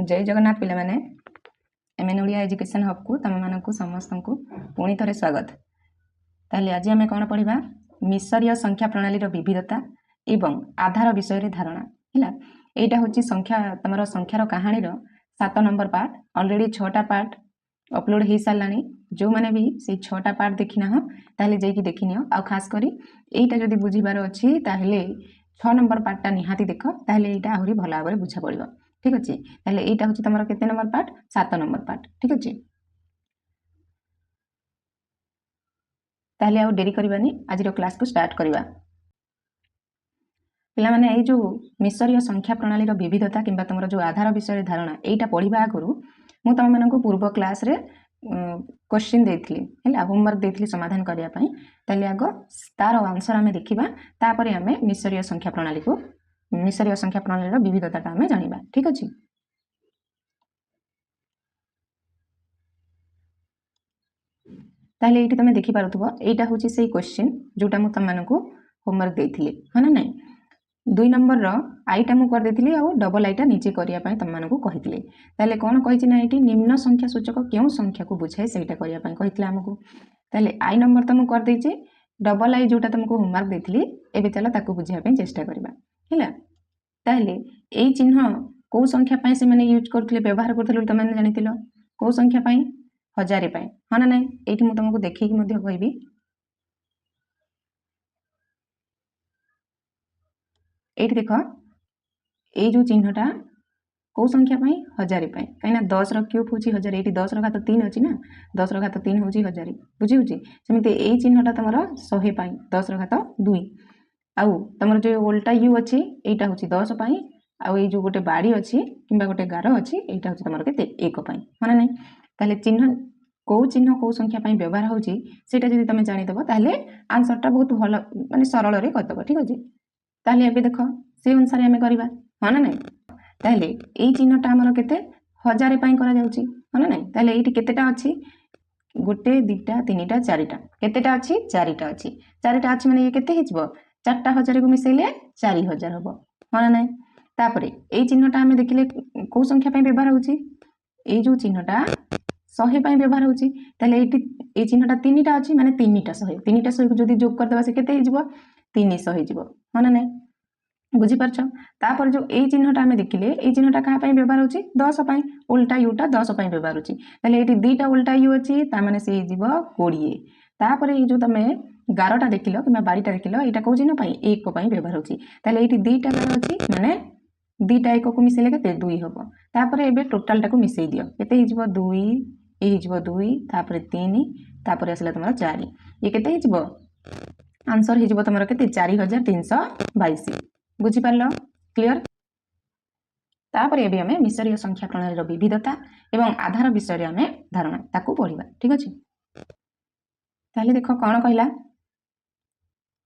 जय जगन्नाथ पिला माने एमएन ओडिया एजुकेशन हब को तम मानक समस्त को पुणी थे स्वागत। ताहले आज आम कौन पढ़ा मिसरीय संख्या प्रणाली विविधता एवं आधार विषय धारणा है। यहाँ हूँ संख्या तुम संख्यार कहानी 7 नंबर पार्ट अलरेडी 6टा पार्ट अपलोड हो सारा जो मैंने भी से 6टा पार्ट देखिना ताहले जाइए देखनी आ खास करी एटा जदि बुझीबार अच्छी ताहले 6 नंबर पार्टा निहाती देख ताहले एटा आहुरी भल भाव बुझा पड़ो। ठीक अच्छे ताहले एटा हूँ तुम केते नंबर पार्ट 7 नंबर पार्ट। ठीक अच्छे ताहले आ डेरी करबानी आज क्लास को स्टार्ट करवा। पिला माने ए जो मिसरीय संख्या प्रणाली विविधता किंबा तुम जो आधार विषय धारणा एटा पढ़ा आगु मु तुम मानक पूर्व क्लास रे क्वेश्चन देथली है होमवर्क देथली समाधान करने ताले आग तार आंसर आम देखा तापर आम मिसरीय संख्या प्रणाली को मिसरीय संख्या प्रणाली विविधता आम जाना। ठीक अच्छे ताले ये तुम देखिपु यहाँ हूँ से क्वेश्चन जोटा मुझे तुम मानक होमवर्क देथली है ना नहीं 2 नंबर आईटा मुझे करदे आ डबल आईटा निजे करने तुम मानक कही ताले कौन कही ना ये निम्न संख्या सूचक क्यों संख्या को बुझाए से कही आमको ताले आई नंबर तो मुझे करदे डबल आई जोटा तुमको होमवर्क देथली एबे चला ताको बुझाइबा चेष्टा करबा हैला। ताहले ए चिन्ह को संख्या पाई से माने यूज करथले व्यवहार करथले तुम माने जानितिलो को संख्या पाई 1000 पाई हाँ ना नहीं एठी मु तुमको देखिकी मध्य कहबी एठी देख ए जो चिन्हटा को संख्या पाई 1000 पाई कहीं 10 रो क्यूब होची 1000 एठी 10 रो घात 3 अछि ना 10 रो घात 3 होची 1000 बुझी होची सेमिते ए चिन्हटा तमरो 100 पाई 10 रो घात 2 आउ तमरो जो उल्टा यू अछि एटा होची 10 पाई आउ ए जो गोटे बाड़ी अछि किंबा गोटे गारो अछि एटा होची तमरो केते 1 पाई हाँ ना नहीं ताले चिन्ह को संख्या पाई व्यवहार होची सेटा जदि तमे जानि दबो ताले आंसरटा बहुत भलो माने सरल रे करदबो। ठीक अछि ताले एबे देखो से अनुसार हमें करबा हाँ ना नहीं ताले ए चिन्हटा हमर केते 1000 पाई करा जाउची हाँ ना नहीं ताले एठी केतेटा अछि गोटे दुटा तीनटा चारिटा केतेटा अछि चारिटा अछि माने ये केते हिजबो 4टा 1000 को मिसेले 4000 हबो हाँ ना नहीं तापरे ए चिन्हटा हमें देखिले को संख्या पाई व्यवहार होची ए जो चिन्हटा 100 पाई व्यवहार होची ताले एठी ए चिन्हटा 3टा अछि माने 3टा 100 को जदि जोग कर देबा से केते हिजबो 300 हिजबो हाँ ना नहीं बुझी पारछ। तापर जो ए चिन्हटा हमें देखिले ए चिन्हटा कहा पाई व्यवहार होची 10 पाई उल्टा यूटा 10 पाई व्यवहार होची ताले एठी दुटा उल्टा यू अछि ता माने से हिजबो 20 तापर ए जो तमे गारोटा देखिलो किबा बाड़ीटा देखिलो एटा को चिन्ह पाई 1 पाई व्यवहार होची ताले एठी दुटा गारो अछि माने दुटा 1 को मिसेले केते 2 हबो तापर एबे टोटल टाको मिसेई दियो केते हिजबो 2 ए हिजबो 2 तापर 3 तापर असला तमरा 4 ये केते हिजबो आंसर हिजबो तमरा केते 4322 बुझी पारलो क्लियर। तापर एबे हमें मिसरीय संख्या प्रणाली विविधता एवं आधार विषय हमें धारणा ताको पढ़िबा। ठीक अछि ताले देखो कोन कहला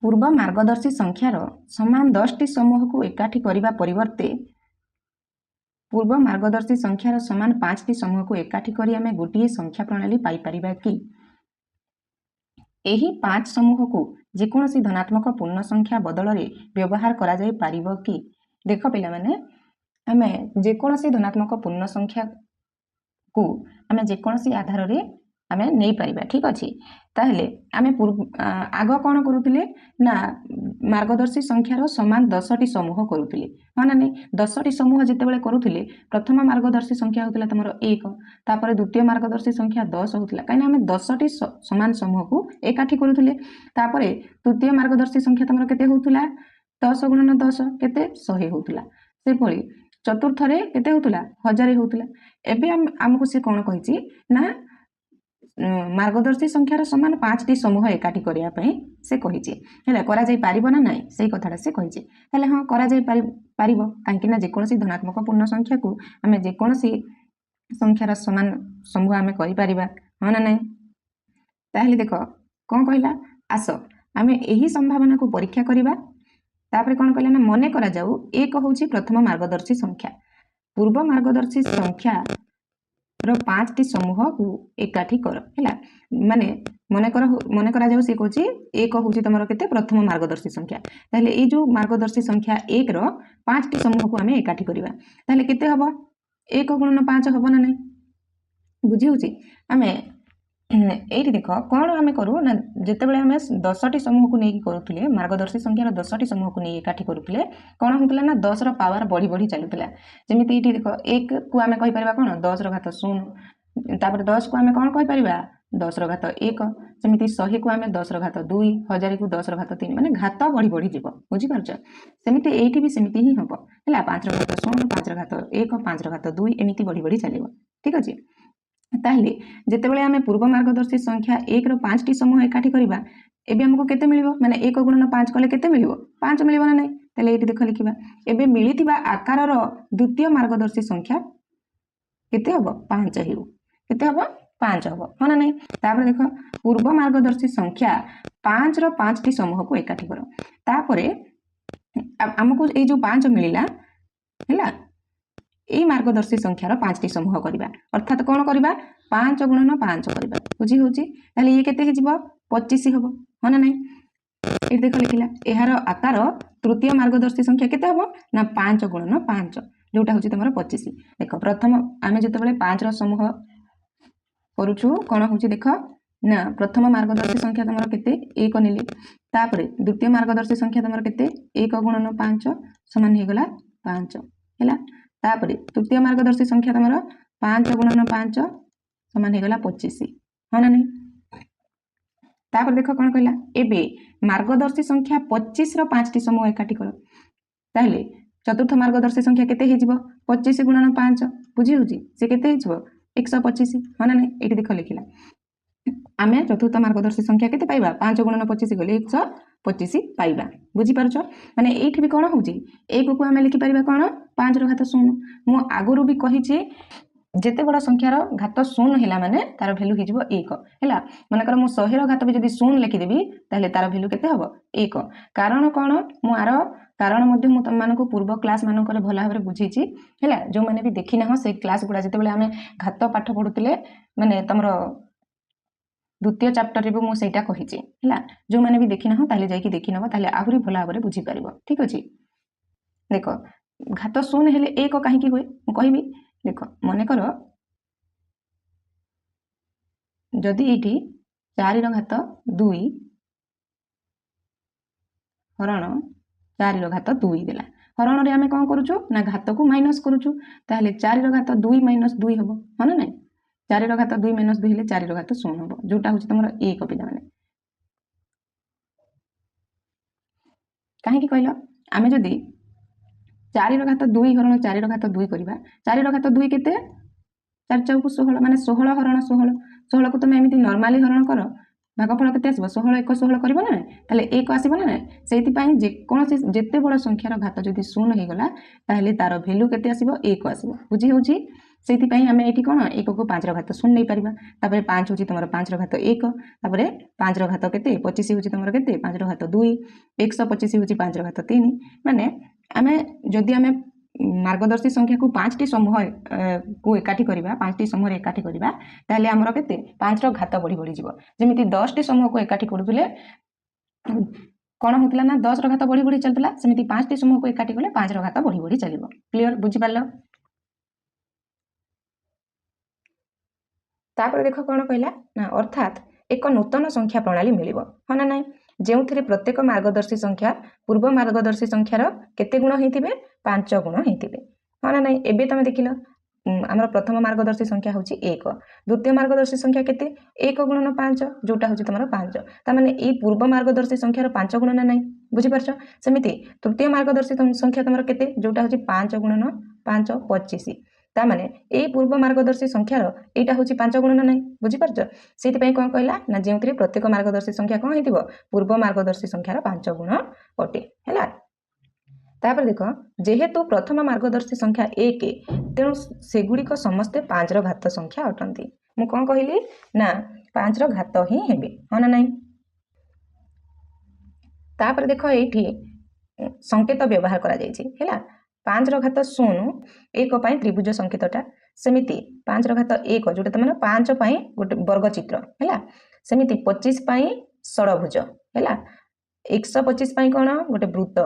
पूर्व मार्गदर्शी संख्यार समान 10टी समूह को एकाठी करिबा परिवर्ते पूर्व मार्गदर्शी संख्यार समान 5टी समूह को एकाठी करी हमें गोटिए संख्या प्रणाली पाई परिबा कि एही 5 समूह को जेकोसी धनात्मक पूर्ण संख्या बदल रे व्यवहार करा जाय पारिबो कि देख पिला माने हमें जेकोसी धनात्मक पूर्ण संख्या को हमें जेकोसी आधार रे आमे नहीं पारिबा। ठीक अछि ताहले आमे आग कोन करूतिले ना मार्गदर्शी संख्यार समान 10टी समूह करूतिले हाँ ना नहीं 10टी समूह जेते बेले करूतिले प्रथम मार्गदर्शी संख्या होतिला तमरो 1 तापर द्वितीय मार्गदर्शी संख्या 10 होतिला काइना आमे 10टी समान समूह को एकाठी करूतिले तापर तृतीय मार्गदर्शी संख्या तमरो केते होतिला 10 गुणन 10 केते 100 होतिला से भली चतुर्थ रे केते होतिला 1000 होतिला एबे हमको से कोन कहिची ना मार्गदर्शी संख्यार समान 5टी समूह एकाठी करिया पई से कहिची हैला करा जाय पारिबो ना नाही सेही कथाटा से कहिची हैला हां करा जाय पारिबो काहेकि ना जेकोसी धनात्मक पूर्ण संख्या को हमें जेकोसी संख्यार समान समूह हमें करि पारिबा हां ना नाही ताहले देखो कोन कहला आसो हमें एही संभावना को परीक्षा करिबा तापर कोन कहला ना मने करा जाऊ एक होची प्रथम मार्गदर्शी संख्या पूर्व मार्गदर्शी संख्या रो 5टी समूह को एकाठी कर हैला माने मने करा जाऊ से कहूची एक होची तमरो केते प्रथम मार्गदर्शी संख्या ताहले ए जो मार्गदर्शी संख्या 1 रो 5टी समूह को हमें एकाठी करिबा ताहले केते हबो 1 गुणन 5 हम ना नहीं बुझी होची आम ये देख कौन आम करूँ ना जितेबाला आम 10टी समूह को लेकिन करुले मार्गदर्शी संख्यार 10टी समूह को नहीं एकाठी करुले कौन होता ना 10 पावर बढ़ी बढ़ी चलूला जमी ये देख 1 को आम कहीपर कौन 10 घात 0 तापर 10 को आम कौन कहीपर 10 घात 1 सेमती 100 को आम 10 घात 2 1000 को 10 घात 3 माने घात बढ़ी बढ़ी जीव बुझीपार सेमती ये भी सेमती ही हम है 5 घात 0 5 घात 1 5 घात 2 एमती बढ़ी बढ़ी चलो ठीक अच्छे ताहले जितेबाला आम पूर्व मार्गदर्शी संख्या 1 रो 5टी समूह एकाठी करवा एबे हमको केते मिलिबो माने 1 गुणन 5 कले केते मिलिबो 5 मिलिबो ना नहीं ताले एटी देख लिखिबा एबे मिलिथिबा आकार रो द्वितीय मार्गदर्शी संख्या केते हबो 5 हिउ केते हबो 5 हबो हो ना नहीं तापर देख पूर्व मार्गदर्शी संख्या 5 रो 5टी समूह को एकाठी करो तापरे हमको ए जो 5 मिलिला हैला এই মার্গদর্শী সংখ্যার 5টি সমूह করিবা অর্থাৎ কোন করিবা 5 গুণন 5 করিবা বুঝি होची তাহলে ये केते हिजिबो 25 हबो हो ना नहीं ए देख लिखिला एहार आकार तृतीय मार्गदर्शी संख्या केते हबो ना 5 गुणन 5 जोटा होची तमरो 25 देख प्रथम आमे जते बेले 5 रो समूह करूछु कोन होची देख ना प्रथम मार्गदर्शी संख्या तमरो केते 1 नेली तापरे द्वितीय मार्गदर्शी संख्या तमरो केते 1 गुणन 5 समान हे गला 5 हैला तापरे तृतीय मार्गदर्शी संख्या तुम 5 गुणन 5 समान हो गला 25 हाँ ना नहीं तापर देख कौन कहला एबे मार्गदर्शी संख्या 25 रो 5टी समूह एकाठी कर ताहले चतुर्थ मार्गदर्शी संख्या केते हिजिबो 25 गुणन 5 बुझी होची से केते हिजिबो 125 हाँ ना नहीं एटी देख लिखिला आमे चतुर्थ मार्गदर्शी संख्या केते पाइबा 5 गुणन 25 गले 125 पाइबा बुझी पारछ माने एठी भी कोन होची एक को आमे लिखि परिबा कोन 5 रो घात 0 मु आगुरु भी कहि छी जेते बड़ा संख्यार घात 0 हैला माने तार वैल्यू हिजिबो 1 हैला माने कर मु 100 रो घात भी जदी 0 लिखि देबी ताले तार वैल्यू केते हबो 1 कारण कोन मु आरो कारण मध्ये मु तम मानको पूर्व क्लास मानकर भला भाबरे बुझी छी हैला जो माने भी देखि ना हो से क्लास गुडा जेते बेले आमे घात पाठ पढुतिले माने तमरो द्वितीय चैप्टर रे मु सेटा कहिछि हैला जो माने भी देखि ना हो ताले जाई कि देखि नबो ताले आहुरी भला भाबरे बुझी परिबो ठीक अछि देखो घात 0 हेले 1 काहे कि होय मु कहिबी देखो मने करो जदि एठी 4 रो घात 2 हरण 4 रो घात 2 देला हरण रे आमे कोन करूछु ना घात को माइनस करूछु ताले 4 रो घात 2 - 2 हबो हन नै 4 रो घात 2 - 2 हेले 4 रो घात 0 हबो जोटा होछि तमरो 1 पिला माने काहे कि कहलो आमे जदि 4 रो घात 2 हरण 4 रो घात 2 करबा 4 रो घात 2 केते 4 × 4 = 16 माने 16 हरण 16 16 को तुम एमिति नॉर्मली हरण करो भागफल केते आसीबो 16 1 16 करबो ना ताले 1 आसीबो ना सेति पई जे कोनोसी जेते बड़ संख्यार घात जदि 0 हे गला ताले तार वैल्यू केते आसीबो 1 आसीबो बुझी होची सेति पई हमें एठी कोन 1 को 5 रो घात 0 नै परिबा तापर 5 होची तमरो 5 रो घात 1 तापर 5 रो घात केते 25 होची तमरो केते 5 रो घात 2 125 होची 5 रो घात 3 माने आमे जदि आमे मार्गदर्शी संख्या को 5टी समूह को एकाठी करबा 5टी समूह रे एकाठी करबा ताले हमरो केते 5 रो घात बढ़ी बढ़ी जीवो जेमिति 10टी समूह को एकाठी करूले कोन होतला ना 10 रो घात बढ़ी बढ़ी चलतला सेमिति 5टी समूह को एकाठी करले 5 रो घात बढ़ी बढ़ी चलिबो क्लियर बुझी पालो तापर देखो कोन कहला ना अर्थात एक नूतन संख्या प्रणाली मिलिबो हना नै जेउथिरे प्रत्येक मार्गदर्शी संख्या पूर्व मार्गदर्शी संख्यार केते गुण हेतिबे 5 गुण हेतिबे हना नै एबे तमे देखिलो हमर प्रथम मार्गदर्शी संख्या होची 1 द्वितीय मार्गदर्शी संख्या केते 1 गुणन 5 जोटा होची तमरो 5 ता माने ए पूर्व मार्गदर्शी संख्यार 5 गुण ना नै बुझी परछ सेमिति तृतीय मार्गदर्शी संख्या तमरो केते जोटा होची 5 गुणन 5 25 ता माने ए पूर्व मार्गदर्शी संख्यार एटा होची 5 गुण ना नै बुझी परछ सेति पई कोन कहला ना जेउथिरे प्रत्येक मार्गदर्शी संख्या कोन हेतिबो पूर्व मार्गदर्शी संख्यार 5 गुण अटे हैला तापर देखो जेहेतु प्रथम मार्गदर्शी संख्या 1 तेणु सेगुड़िक समस्ते 5 रो घात संख्या अटंती मु कोन कहिली ना 5 रो घात ही हेबे हो ना नै तापर देखो एठी संकेत व्यवहार करा जायछि हैला 5 रो घात 0 1 पई त्रिभुज संकेतटा सेमिति 5 रो घात 1 जोटा त माने 5 पई गोटे वर्ग चित्र हैला सेमिति 25 पई षडभुज हैला 125 पई कोन गोटे वृत्त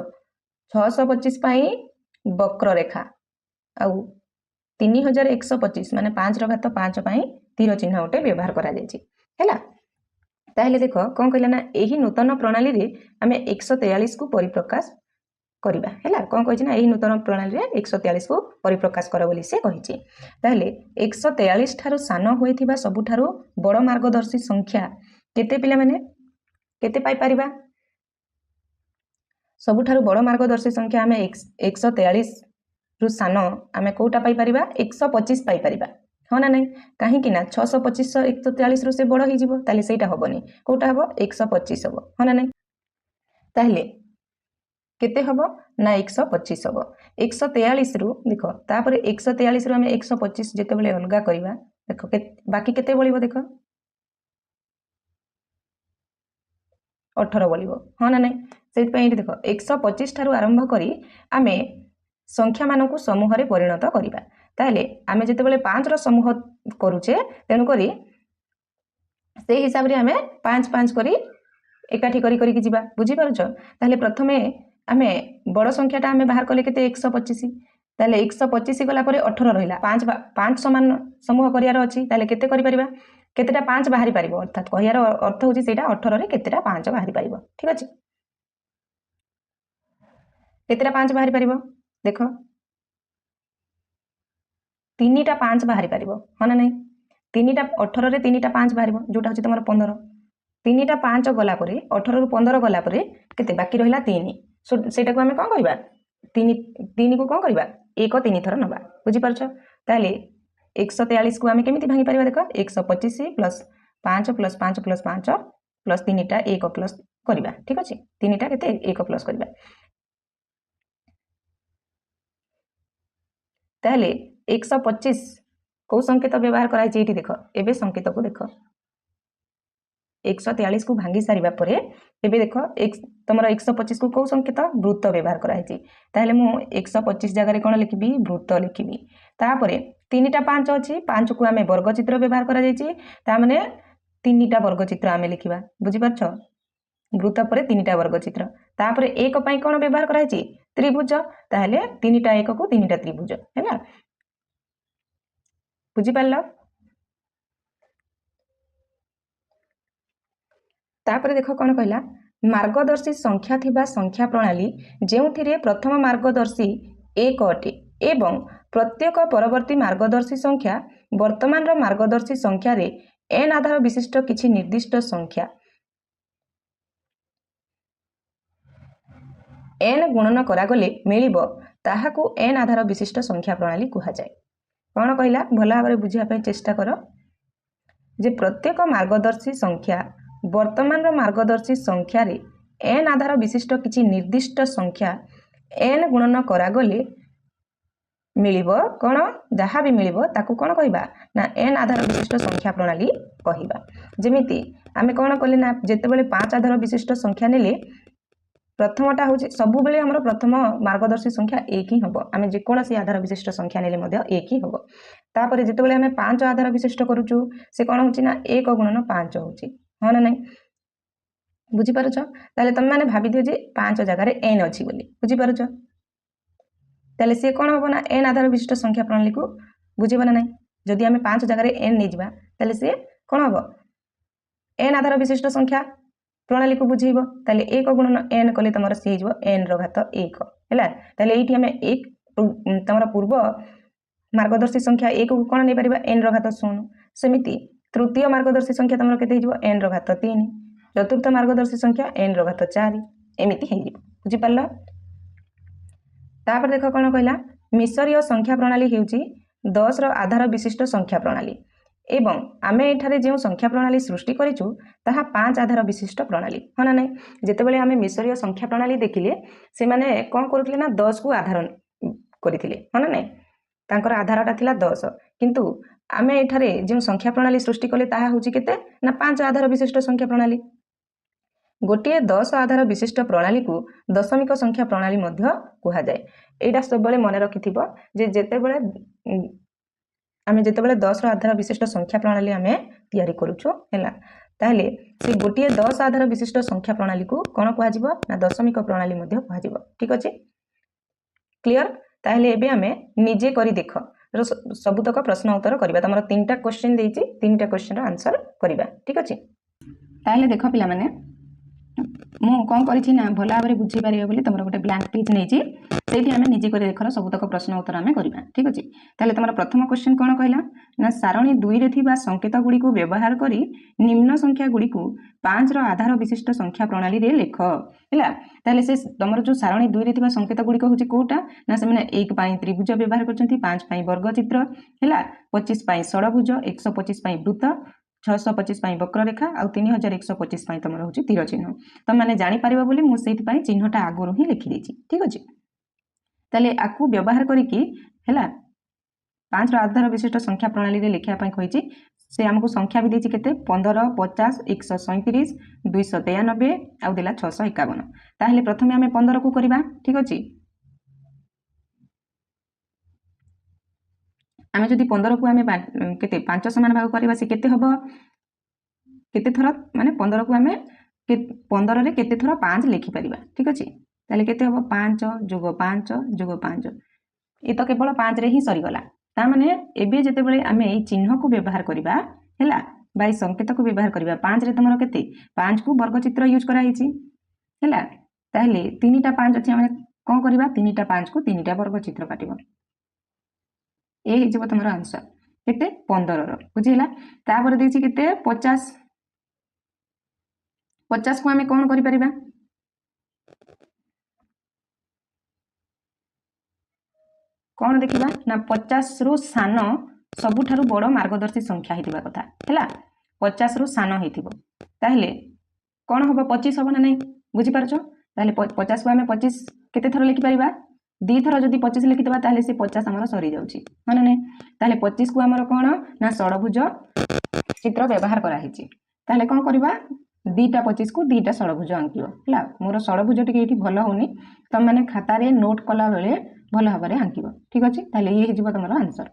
625 पई वक्र रेखा आउ 3125 ମାନେ 5 ର ଘାତ 5 ପାଇଁ ତୀର ଚିହ୍ନ ଗୋଟେ ବ୍ୟବହାର କରାଯାଇଛି ହେଲା। ତାହେଲେ ଦେଖ କ'ଣ କହିଲା ନା ଏହି ନୂତନ ପ୍ରଣାଳୀରେ ଆମେ 143 କୁ ପରିପ୍ରକାଶ କରିବା ହେଲା। କ'ଣ କହିଛି ନା ଏହି ନୂତନ ପ୍ରଣାଳୀରେ 143 କୁ ପରିପ୍ରକାଶ କର ବୋଲି ସେ କହିଛି। ତାହେଲେ 143 ଠାରୁ ସାନ ହୋଇଥିବା ସବୁଠାରୁ ବଡ଼ ମାର୍ଗଦର୍ଶୀ ସଂଖ୍ୟା କେତେ ପିଲାମାନେ କେତେ ପାଇପାରିବା? ସବୁଠାରୁ ବଡ଼ ମାର୍ଗଦର୍ଶୀ ସଂଖ୍ୟା ଆମେ 143 ରୁ ସାନ ଆମେ କୋଉଟା ପାଇପାରିବା? 125 ପାଇପାରିବା ହଁ ନା ନାଇଁ? କାହିଁକି ନା 625 143 ରୁ ସେ ବଡ଼ ହେଇଯିବ, ତାହେଲେ ସେଇଟା ହବନି, କୋଉଟା ହବ? 125 ହବ ହଁ ନା ନାଇଁ? ତାହେଲେ କେତେ ହବ ନା 125 ହବ। 143 ରୁ ଦେଖ ତାପରେ 143 ରୁ ଆମେ 125 ଯେତେବେଳେ ଅଲଗା କରିବା ଦେଖ ବାକି କେତେ ବଳିବ ଦେଖ 18 ବଳିବ ହଁ ନା ନାଇଁ? ସେଇଥିପାଇଁ ଏଠି ଦେଖ 125 ଠାରୁ ଆରମ୍ଭ କରି ଆମେ ସଂଖ୍ୟାମାନଙ୍କୁ ସମୂହରେ ପରିଣତ କରିବା। ତାହେଲେ ଆମେ ଯେତେବେଳେ 5ର ସମୂହ କରୁଛେ ତେଣୁକରି ସେଇ ହିସାବରେ ଆମେ 5 5 କରି ଏକାଠି କରିକି ଯିବା, ବୁଝିପାରୁଛ? ତାହେଲେ ପ୍ରଥମେ ଆମେ ବଡ଼ ସଂଖ୍ୟାଟା ଆମେ ବାହାର କଲେ କେତେ? 125। ତାହେଲେ 125 ଗଲା ପରେ 18 ରହିଲା, 5 ସମାନ ସମୂହ କରିବାର ଅଛି, ତାହେଲେ କେତେ କରିପାରିବା? କେତେଟା 5 ବାହାରି ପାରିବ, ଅର୍ଥାତ୍ କହିବାର ଅର୍ଥ ହେଉଛି ସେଇଟା 18ରେ କେତେଟା 5 ବାହାରି ପାରିବ, ଠିକ ଅଛି? କେତେଟା 5 ବାହାରି ପାରିବ ଦେଖ 3ଟା 5 ବାହାରି ପାରିବ ହଁ ନା ନାଇଁ? 3ଟା 18ରେ 3ଟା 5 ବାହାରିବ ଯୋଉଟା ହେଉଛି ତମର 15। 3ଟା 5 ଗଲା ପରେ 18ରୁ 15 ଗଲା ପରେ କେତେ ବାକି ରହିଲା? 3। ସେଇଟାକୁ ଆମେ କ'ଣ କରିବା? 3କୁ କ'ଣ କରିବା? 1 3 ଥର ନେବା, ବୁଝିପାରୁଛ? ତାହେଲେ 143କୁ ଆମେ କେମିତି ଭାଙ୍ଗି ପାରିବା ଦେଖ 125 ପ୍ଲସ୍ 5 ପ୍ଲସ୍ 5 ପ୍ଲସ୍ 5 ପ୍ଲସ୍ 3ଟା 1 ପ୍ଲସ୍ କରିବା, ଠିକ ଅଛି? 3ଟା କେତେ? 1 ପ୍ଲସ୍ କରିବା। ତାହେଲେ 125 କୋଉ ସଂକେତ ବ୍ୟବହାର କରାଯାଇଛି ଏଇଠି ଦେଖ, ଏବେ ସଂକେତକୁ ଦେଖ 143କୁ ଭାଙ୍ଗି ସାରିବା ପରେ ଏବେ ଦେଖ ତମର 125କୁ କୋଉ ସଂକେତ? ବୃତ୍ତ ବ୍ୟବହାର କରାଯାଇଛି। ତାହେଲେ ମୁଁ 125 ଜାଗାରେ କ'ଣ ଲେଖିବି? ବୃତ୍ତ ଲେଖିବି। ତାପରେ 3ଟା 5 ଅଛି, 5କୁ ଆମେ ବର୍ଗଚିତ୍ର ବ୍ୟବହାର କରାଯାଇଛି, ତାମାନେ 3ଟା ବର୍ଗଚିତ୍ର ଆମେ ଲେଖିବା, ବୁଝିପାରୁଛ? ବୃତ୍ତ ପରେ 3ଟା ବର୍ଗଚିତ୍ର। ତାପରେ 1 ପାଇଁ କ'ଣ ବ୍ୟବହାର କରାଯାଇଛି? ତ୍ରିଭୁଜ। ତାହେଲେ 3ଟା 1କୁ 3ଟା ତ୍ରିଭୁଜ ହେଲା, ବୁଝିପାରିଲ? ତାପରେ ଦେଖ କ'ଣ କହିଲା? ମାର୍ଗଦର୍ଶୀ ସଂଖ୍ୟା ଥିବା ସଂଖ୍ୟା ପ୍ରଣାଳୀ ଯେଉଁଥିରେ ପ୍ରଥମ ମାର୍ଗଦର୍ଶୀ 1 ଅଟେ ଏବଂ ପ୍ରତ୍ୟେକ ପରବର୍ତ୍ତୀ ମାର୍ଗଦର୍ଶୀ ସଂଖ୍ୟା ବର୍ତ୍ତମାନର ମାର୍ଗଦର୍ଶୀ ସଂଖ୍ୟାରେ n ଆଧାର ବିଶିଷ୍ଟ କିଛି ନିର୍ଦ୍ଦିଷ୍ଟ ସଂଖ୍ୟା n ଗୁଣନ କରାଗଲେ ମିଳିବ, ତାହାକୁ n ଆଧାର ବିଶିଷ୍ଟ ସଂଖ୍ୟା ପ୍ରଣାଳୀ କୁହାଯାଏ। କ'ଣ କହିଲା? ଭଲ ଭାବରେ ବୁଝିବା ପାଇଁ ଚେଷ୍ଟା କର ଯେ ପ୍ରତ୍ୟେକ ମାର୍ଗଦର୍ଶୀ ସଂଖ୍ୟା ବର୍ତ୍ତମାନର ମାର୍ଗଦର୍ଶୀ ସଂଖ୍ୟାରେ n ଆଧାର ବିଶିଷ୍ଟ କିଛି ନିର୍ଦ୍ଦିଷ୍ଟ ସଂଖ୍ୟା n ଗୁଣନ କରାଗଲେ ମିଳିବ କ'ଣ? ଯାହା ବି ମିଳିବ ତାକୁ କ'ଣ କହିବା? ନା n ଆଧାର ବିଶିଷ୍ଟ ସଂଖ୍ୟା ପ୍ରଣାଳୀ କହିବା। ଯେମିତି ଆମେ କ'ଣ କଲେ ନା ଯେତେବେଳେ 5 ଆଧାର ବିଶିଷ୍ଟ ସଂଖ୍ୟା ନେଲେ ପ୍ରଥମଟା ହେଉଛି ସବୁବେଳେ ଆମର ପ୍ରଥମ ମାର୍ଗଦର୍ଶୀ ସଂଖ୍ୟା 1 ହିଁ ହେବ। ଆମେ ଯେକୌଣସି ଆଧାର ବିଶିଷ୍ଟ ସଂଖ୍ୟା ନେଲେ ମଧ୍ୟ 1 ହିଁ ହେବ। ତାପରେ ଯେତେବେଳେ ଆମେ 5 ଆଧାର ବିଶିଷ୍ଟ କରୁଛୁ ସେ କ'ଣ ହେଉଛି ନା 1 ଗୁଣନ 5 ହେଉଛି ହଁ ନା ନାଇଁ? ବୁଝିପାରୁଛ? ତାହେଲେ ତମେ ମାନେ ଭାବିଦିଅ ଯେ 5 ଜାଗାରେ n ଅଛି ବୋଲି, ବୁଝିପାରୁଛ? ତାହେଲେ ସିଏ କ'ଣ ହେବ ନା n ଆଧାର ବିଶିଷ୍ଟ ସଂଖ୍ୟା ପ୍ରଣାଳୀକୁ ବୁଝିବ ନା ନାହିଁ? ଯଦି ଆମେ 5 ଜାଗାରେ n ନେଇଯିବା ତାହେଲେ ସିଏ କ'ଣ ହେବ? n ଆଧାର ବିଶିଷ୍ଟ ସଂଖ୍ୟା ପ୍ରଣାଳୀକୁ ବୁଝେଇବ। ତାହେଲେ 1 ଗୁଣନ n କଲେ ତମର ସିଏ ହେଇଯିବ n ର ଘାତ 1 ହେଲା। ତାହେଲେ ଏଇଠି ଆମେ ତମର ପୂର୍ବ ମାର୍ଗଦର୍ଶୀ ସଂଖ୍ୟା 1କୁ କ'ଣ ନେଇପାରିବା? n ର ଘାତ 0। ସେମିତି ତୃତୀୟ ମାର୍ଗଦର୍ଶୀ ସଂଖ୍ୟା ତମର କେତେ ହେଇଯିବ? n ର ଘାତ 3। ଚତୁର୍ଥ ମାର୍ଗଦର୍ଶୀ ସଂଖ୍ୟା n ର ଘାତ 4 ଏମିତି ହେଇଯିବ, ବୁଝିପାରିଲ? ତାପରେ ଦେଖ କ'ଣ କହିଲା? ମିଶରୀୟ ସଂଖ୍ୟା ପ୍ରଣାଳୀ ହେଉଛି 10ର ଆଧାର ବିଶିଷ୍ଟ ସଂଖ୍ୟା ପ୍ରଣାଳୀ ଏବଂ ଆମେ ଏଠାରେ ଯେଉଁ ସଂଖ୍ୟା ପ୍ରଣାଳୀ ସୃଷ୍ଟି କରିଛୁ ତାହା 5 ଆଧାର ବିଶିଷ୍ଟ ପ୍ରଣାଳୀ ହଁ ନା ନାହିଁ? ଯେତେବେଳେ ଆମେ ମିଶରୀୟ ସଂଖ୍ୟା ପ୍ରଣାଳୀ ଦେଖିଲେ ସେମାନେ କ'ଣ କରୁଥିଲେ ନା 10କୁ ଆଧାର କରିଥିଲେ ହଁ ନା ନାହିଁ? ତାଙ୍କର ଆଧାରଟା ଥିଲା 10, କିନ୍ତୁ ଆମେ ଏଠାରେ ଯେଉଁ ସଂଖ୍ୟା ପ୍ରଣାଳୀ ସୃଷ୍ଟି କଲେ ତାହା ହେଉଛି କେତେ? ନା 5 ଆଧାର ବିଶିଷ୍ଟ ସଂଖ୍ୟା ପ୍ରଣାଳୀ। ଗୋଟିଏ 10 ଆଧାର ବିଶିଷ୍ଟ ପ୍ରଣାଳୀକୁ ଦଶମିକ ସଂଖ୍ୟା ପ୍ରଣାଳୀ ମଧ୍ୟ କୁହାଯାଏ। ଏଇଟା ସବୁବେଳେ ମନେ ରଖିଥିବ ଯେ ଯେତେବେଳେ 10ର ଆଧାର ବିଶିଷ୍ଟ ସଂଖ୍ୟା ପ୍ରଣାଳୀ ଆମେ ତିଆରି କରୁଛୁ ହେଲା, ତାହେଲେ ସେ ଗୋଟିଏ 10 ଆଧାର ବିଶିଷ୍ଟ ସଂଖ୍ୟା ପ୍ରଣାଳୀକୁ କ'ଣ କୁହାଯିବ? ନା ଦଶମିକ ପ୍ରଣାଳୀ ମଧ୍ୟ କୁହାଯିବ, ଠିକ ଅଛି? କ୍ଲିଅର? ତାହେଲେ ଏବେ ଆମେ ନିଜେ କରି ଦେଖ सबुतक प्रश्न उत्तर करवा तुम 3टा क्वेश्चन देती 3टा क्वेश्चन आंसर करवा ठीक अच्छे ताहले देख पिला माने मु कौन करी ना भल भाव में बुझीपारे बोली तुम गोटे ब्लांक पेज नहीं आम निजे कर देखर सबुतक प्रश्न उत्तर आम करवा ठीक अच्छे ताहले तुम प्रथम क्वेश्चन कौन कहला ना सारणी 2 रे थिबा संकेत गुड़ी को व्यवहार करी निम्न संख्या गुड़ी को 5 रो आधार विशिष्ट संख्या प्रणाली रे लेख हैला ताहले से तुम जो सारणी 2 रे थिबा संकेत गुड़ी को होची कोटा ना से माने 1 पाई त्रिभुज व्यवहार करछंती 5 पाई वर्ग चित्र हैला 25 पाई षडभुज 125 पाई वृत्त 625 पाई वक्ररेखा आ 3125 पाई तुम होची तीर चिन्ह तुम माने जानि पारिबा बोली मु सेति पाई चिन्हटा आगुरु ही लिखि देछि ठीक अछि ताले आकु व्यवहार करिकी हैला 5 रो आधार विशिष्ट संख्या प्रणाली रे लिखिया पाई कहिछि से हमको संख्या भी देछि केते 15 50 137 293 आ देला 651 ताहले प्रथमे हमें 15 को करबा ठीक अछि आमे जदि 15 को आमे केते 5 समान भाग करबा से केते हबो केते थरा माने 15 को आमे 15 रे केते थरा 5 लिखि परिबा ठीक अछि ताले केते हबो 5 + 5 + 5 ए तो केवल 5 रे ही सरी गला ता माने एबे जेते बेले आमे ए चिन्ह को व्यवहार करबा हैला बाई संकेत को व्यवहार करबा 5 रे तमरो केते 5 को वर्ग चित्र यूज करा हिची हैला ताले 3टा 5 अछि माने कोन करबा 3टा 5 को 3टा वर्ग चित्र काटिबो ए हे जब तुमरो आंसर केते 15 रो बुझिला तापर देछि केते 50 50 को हमें कोन करि परिबा कोन देखिबा ना 50 रु सान सबुठारु बड़ मार्गदर्शी संख्या हितिबा कथा हैला 50 रु सान हितिबो ताहले कोन होबो 25 होबो ना नै बुझि पारछो ताहले 50 को हमें 25 केते थरो लिखि परिबा दी थर जदि 25 लिखिदेबा ताहले से 50 हमर सरी जाउची माने नै ताहले 25 को हमर कोन ना षडभुज चित्र व्यवहार करा हिची ताहले कोन करबा दीटा 25 को दीटा षडभुज आंकियो हला मोर षडभुज टिके एठी भलो होनी तम माने खाता रे नोट कला बेले भलो हबारे आंकिबो ठीक अछि ताहले ये हिजिबो तमरो आंसर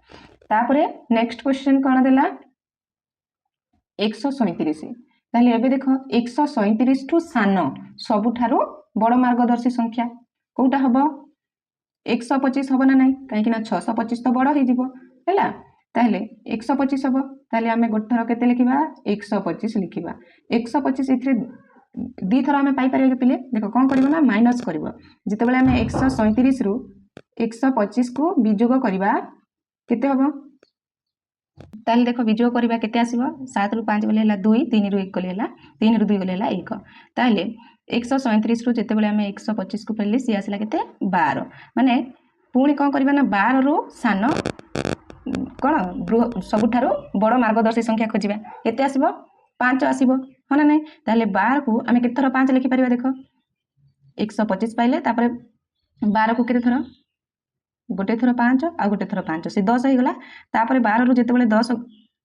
तापरे नेक्स्ट क्वेश्चन कोन देला 137 ताहले एबे देखो 137 टू सान सबुठारो बड़ मार्गदर्शी संख्या कोटा हबो 125 हबो ना नै काहे कि ना 625 तो बड़ हे जिवो हैला ताहले 125 हबो ताहले हमें गोट थरो केते लिखिबा 125 लिखिबा 125 इथरे दी थरो हमें पाई परिबे पिले देखो कोन करबो ना माइनस करबो जते बेले हमें 137 रु 125 को विजोग करबा केते हबो ताहले देखो विजोग करबा केते आसीबो 7 रु 5 गले हला 2 3 रु 1 गले हला 3 रु 2 गले हला 1 ताहले 137 रु जेते बेले हमें 125 को पेले सी आसला केते 12 माने पुणी कोन करबा ना 12 रु सान कोन सबुठारो बड़ मार्गदर्शी संख्या खोजिबा केते आसीबो 5 आसीबो हो ना नै ताहले 12 को हमें केते थरो 5 लिखि परिबा देखो 125 पाइले तापर 12 को केते थरो गोटे थरो 5 आ गोटे थरो 5 से 10 हे गला तापर 12 रु जेते बेले 10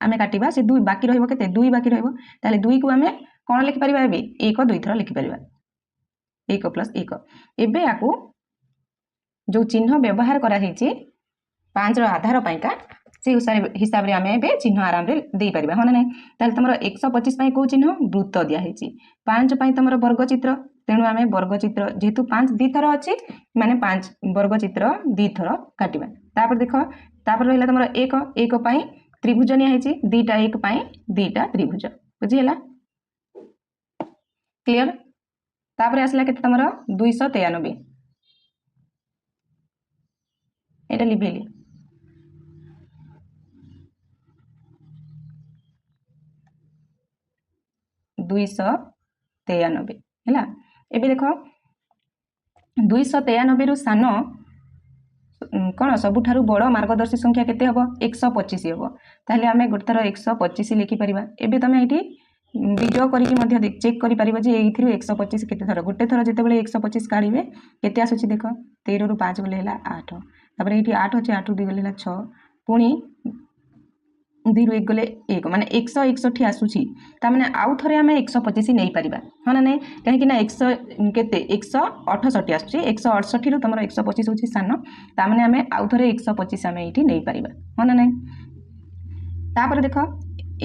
आमे काटिबा से 2 बाकी रहइबो केते 2 बाकी रहइबो ताले 2 को आमे कोन लिखि परिबा एबे 1 2 थरो लिखि परिबा 1 + 1 एबे आकू जो चिन्ह व्यवहार करा हेची 5 रो आधार पाइका से हिसाब रे आमे एबे चिन्ह आराम रे देई परिबा हो ना नै ताले तमरो 125 पाई को चिन्ह वृत्त दिया हेची 5 पाई तमरो वर्ग चित्र तेणु आमे वर्ग चित्र जेहेतु 5 दी थर अछि माने 5 वर्ग चित्र दी थर काटिबा तापर देखो तापर रहला तमरो 1 1 पाई त्रिभुज निया हेची दीटा 1 पाई दीटा त्रिभुज बुझी हला क्लियर तापर आसला केते तमरो 293 एटा लिबेली 293 हैला एबे देखो 293 रु सान कोन सबुठारु बड़ मार्गदर्शी संख्या केते हबो 125 हबो ताहले हमें गोटे थरो 125 लिखि परिबा एबे तमे एठी विजोग करिकि मध्ये चेक करि परिबो जे एथिरु 125 केते थरो गोटे थरो जेते बेले 125 काढिबे केते आसुची देखो 13 रु 5 गले हला 8 तापर एठी 8 अछि 8 रु 2 गले हला 6 पुणी 2 रु 1 गले 1 माने 161 आसुची ता माने आउ थरे हमें 125 नै परिबा हना नै काहे कि ना 100 केते 168 आसुची 168 रु तमरो 125 होची सान ता माने हमें आउ थरे 125 हमें एठी नै परिबा हना नै तापर देखो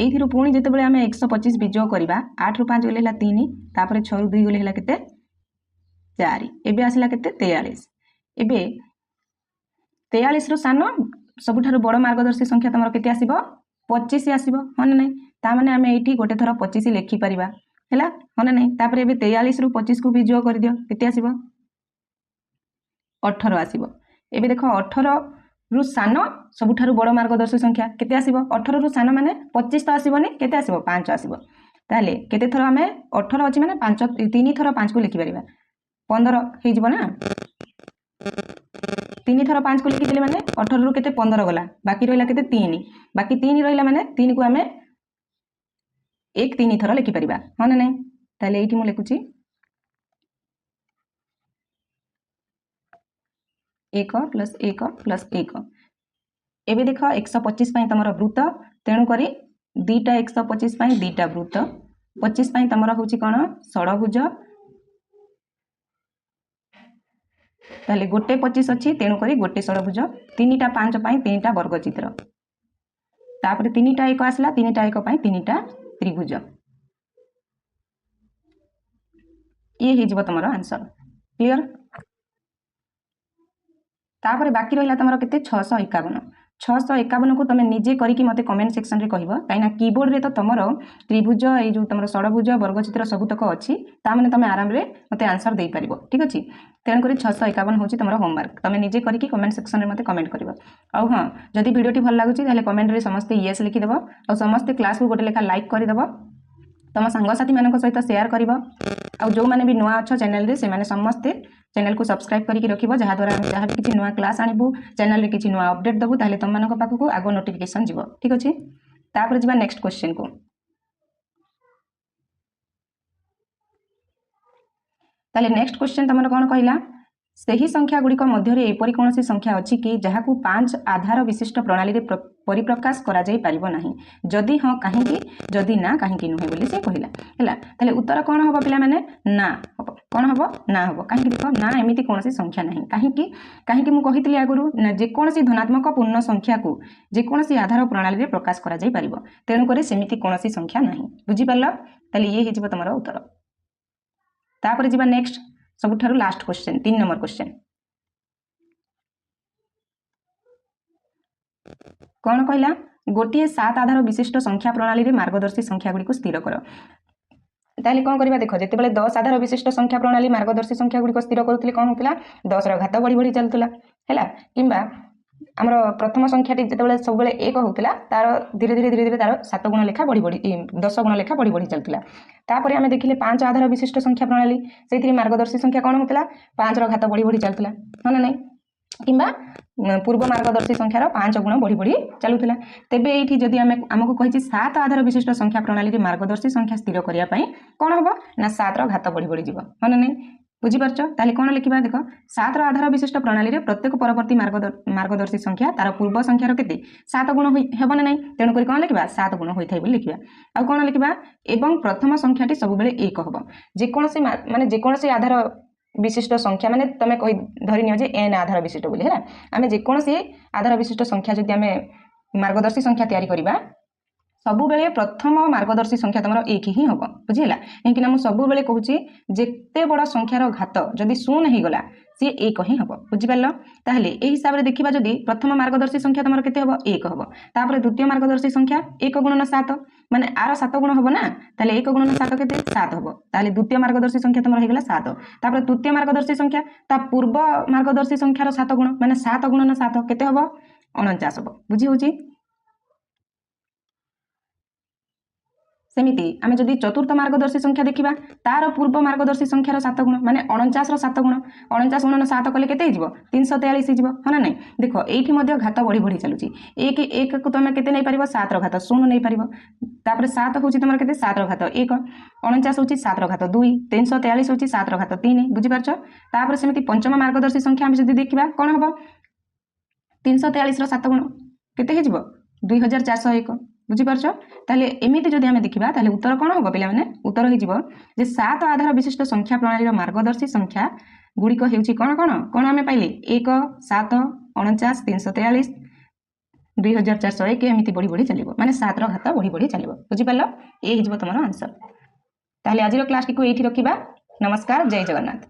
एथिरु पुणी जेते बेले हमें 125 विजोग करबा 8 रु 5 गले हला 3 तापर 6 रु 2 गले हला केते 4 एबे आसला केते 43 एबे 43 रु सान सबुठारु बड़ मार्गदर्शी संख्या तुम केते आसीबो 25 आसीबो हाँ ना नहीं तामाने आमे एठी गोटे थर 25 लिखि परिबा हैला हाँ ना नहीं तापर एबे 43 रु 25 को भी जोग कर दियो केते आसीबो 18 आसीबो एबे देखो 18 रु सान सबुठारु बड़ मार्गदर्शी संख्या केते आसीबो 18 रु सान माने 25 तो आसीबोनी केते आसीबो 5 आसीबो ताले केते थर आमे 18 अछि माने 5 3 थर 5 को लिखि परिबा 15 हे जिवो ना 3 थर 5 को लिखिदेले माने 18 रु केते 15 गला बाकी रहिला केते 3 बाकी 3 रहिला माने 3 को आमे 1 3 थर लिखि परिबा हाँ ना नहीं ताले एठी मु लिखुची 1 प्लस 1 प्लस 1 एबे देख 125 पई तमरो वृत्त तेणु करी दीटा 125 पई दीटा वृत्त 25 पई तमरो होची कोन षडभुज ताले गोटे 25 अछि तेणु करी गोटे षडभुज 3टा 5 पई 3टा वर्ग चित्र तापर 3टा 1 आसला 3टा 1 पई 3टा त्रिभुज ये हे जिवो तमरो आंसर क्लियर तापर बाकी रहिला तमरो केते 651 को तुम निजे करिकी मते कमेंट सेक्शन रे कहबो काइना कीबोर्ड रे तो तमरो त्रिभुज ए जो तमरो षडभुज वर्गचित्र सबुतक अछि ता माने तुम आराम रे मते आंसर देई परिबो ठीक अछि तेन करी 651 होची तमरो होमवर्क तुम निजे करिकी कमेंट सेक्शन रे मते कमेंट करबो आ हां जदी वीडियोटी भल लागुची ताले कमेंट रे समस्त यस लिखि देबो और समस्त क्लास को गोटे लेखा लाइक करि देबो तुम सांगसाथी मानक सहित शेयर करिबो आ जो माने भी नुआ अच्छा चैनल रे से माने समस्त चैनल को सब्सक्राइब करके रखिबो जहा द्वारा हम जहा भी किछि नुआ क्लास आनिबु चैनल रे किछि नुआ अपडेट दबु ताले तुम मानक पाखु को आगो नोटिफिकेशन जिवो ठीक अछि तापर जिबा नेक्स्ट क्वेश्चन को ताले नेक्स्ट क्वेश्चन तमरो कोन कहिला सही संख्या गुडी को मध्य रे एपरि कोनसी संख्या अछि कि जहा को 5 आधार विशिष्ट प्रणाली रे परिप्रकाश करा जाई परिबो नाही जदी हां काहे कि जदी ना काहे कि नुहे बोली से कहिला हैला ताले उत्तर कोन हबो पिला माने ना हबो कोन हबो ना हबो काहे कि देखो ना एमिति कोनसी संख्या नाही काहे कि मु कहितली आगुरु जे कोनसी धनात्मक पूर्ण संख्या को जे कोनसी आधार प्रणाली रे प्रकाश करा जाई परिबो तेनु करे सेमिति कोनसी संख्या नाही बुझी परलो ताले ये हे जिवो तमरो उत्तर तापर जिबा नेक्स्ट सबुठारु लास्ट क्वेश्चन 3 नंबर क्वेश्चन कौन कहला गोटे 7 आधार विशिष्ट संख्या प्रणाली रे मार्गदर्शी संख्या गुडी को स्थिर करो ताले कोन करबा देखो जते बेले 10 आधार विशिष्ट संख्या प्रणाली मार्गदर्शी संख्या गुडी को स्थिर करूतले कोन होतला 10 रो घात बढ़ी बढ़ी चलतला हैला किंबा हमर प्रथम संख्याटी जते बेले सब बेले 1 होतला तार धीरे धीरे तार 7 गुण लेखा बढ़ी बढ़ी 10 गुण लेखा बढ़ी बढ़ी चलतला तापर आमे देखिले 5 आधार विशिष्ट संख्या प्रणाली सेथि मार्गदर्शी संख्या कोन होतला 5 रो घात बढ़ी बढ़ी चलतला हां नै किंबा पूर्व मार्गदर्शी संख्यार 5 गुण बढ़ी बढ़ी चलुतला तेबे एठी जदी हमको कहिछि 7 आधार विशिष्ट संख्या प्रणाली रे मार्गदर्शी संख्या स्थिर करिया पई कोन हबो ना 7 रो घात बढ़ी बढ़ी जिवो हां नै बुझी परछ ताले कोन लिखिबा देखो 7 रो आधार विशिष्ट प्रणाली रे प्रत्येक परवर्ती मार्गदर्शी संख्या तार पूर्व संख्यार केते 7 गुण हेबो नै तेनु करी कोन लिखिबा 7 गुण होई थाइ बोली लिखिबा आ कोन लिखिबा एवं प्रथम संख्याटी सब बेले 1 हबो जे कोनसी माने जे कोनसी आधार विशिष्ट संख्या माने तमे कहि धरि नियो जे n आधार विशिष्ट बोली हैला आमे जे कोनसी आधार विशिष्ट संख्या जदि आमे मार्गदर्शी संख्या तयारी करिबा सबु बेले प्रथम मार्गदर्शी संख्या तमरो 1 ही हबो बुझिला एंकि ना मु सबु बेले कहूची जेते बड़ संख्यार घात जदि 0 ही गला सी 1 ही हबो बुझि परलो ताहले एही हिसाब रे देखिबा जदि प्रथम मार्गदर्शी संख्या तमरो केते हबो 1 हबो तापर द्वितीय मार्गदर्शी संख्या 1 गुणन 7 माने आरो 7 गुण हबो ना ताहले 1 गुणन 7 केते 7 हबो ताहले द्वितीय मार्गदर्शी संख्या तमरो हे गला 7 तापर तृतीय मार्गदर्शी संख्या ता पूर्व मार्गदर्शी संख्यार 7 गुण माने 7 गुणन 7 केते हबो 49 हबो बुझि होची सेमिति आमे जदि चतुर्थ मार्गदर्शी संख्या देखिबा तार पूर्व मार्गदर्शी संख्यार 7 गुण माने 49 रो 7 गुण 49 गुणन 7 कले केते हिजबो 343 हिजबो हना नै देखो एठी मध्ये घात बढ़ी बढ़ी चलुची 1 1 को तमे केते नै परिबो 7 रो घात 0 नै परिबो तापर 7 होची तमर केते 7 रो घात 1 49 होची 7 रो घात 2 343 होची 7 रो घात 3 बुझि परछ तापर सेमिति पंचम मार्गदर्शी संख्या हम जदि देखिबा कोन हबो 343 रो 7 गुण केते हिजबो 2401 बुझी परछ ताले एमिति जदि हमें देखिबा ताले उत्तर कोन होबो पिला माने उत्तर होई जिवो जे 7 आधार विशिष्ट संख्या प्रणाली रो मार्गदर्शी संख्या गुडी को हेउची कोन कोन कोन हमें पाइले 1 7 49 343 2401 एमिति बढ़ी बढ़ी चलिबो माने 7 रो घात बढ़ी बढ़ी चलिबो बुझी परलो ए हिजबो तमरो आंसर ताले आजिरो क्लास टी को एठी रखिबा नमस्कार जय जगन्नाथ।